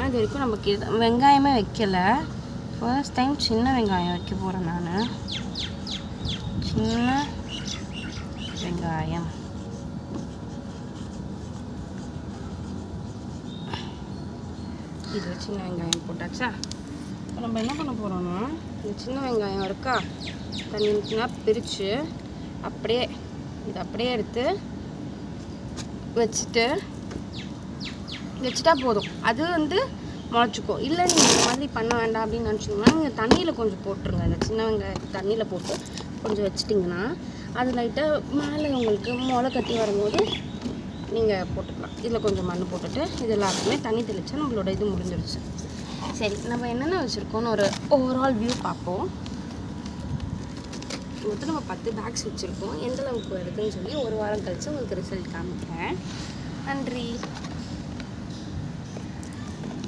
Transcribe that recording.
இது வரைக்கும் நமக்கு வெங்காயமே வைக்கலை. ஃபர்ஸ்ட் டைம் சின்ன வெங்காயம் வைக்க போகிறேன் நான். சின்ன வெங்காயம் இது சின்ன வெங்காயம் போட்டாச்சா? இப்போ நம்ம என்ன பண்ண போகிறோம்னா, இந்த சின்ன வெங்காயம் இருக்கா, தனியாக பிரித்து அப்படியே இது அப்படியே எடுத்து வச்சுட்டா போதும். அது முளைச்சிக்கும். இல்லை நீங்கள் இந்த மாதிரி பண்ண வேண்டாம் அப்படின்னு நினச்சிங்கன்னா நீங்கள் தண்ணியில் கொஞ்சம் போட்டுருங்க. இந்த சின்ன வெங்காயம் தண்ணியில் போட்டு கொஞ்சம் வச்சிட்டிங்கன்னா அது லைட்டாக மேலே உங்களுக்கு முளை கட்டி வரும்போது நீங்கள் போட்டுக்கலாம். இதில் கொஞ்சம் மண் போட்டுட்டு இது எல்லாருக்குமே தண்ணி தெளித்தா நம்மளோட இது முடிஞ்சிருச்சு. சரி, நம்ம என்னென்ன வச்சுருக்கோன்னு ஒரு ஓவரால் வியூ பார்ப்போம். மொத்தம் நம்ம 10 பேக்ஸ் வச்சுருக்கோம். எந்த அளவுக்கு இருக்குதுன்னு சொல்லி ஒரு வாரம் கழித்து உங்களுக்கு ரிசல்ட் காமிக்கிறேன். நன்றி.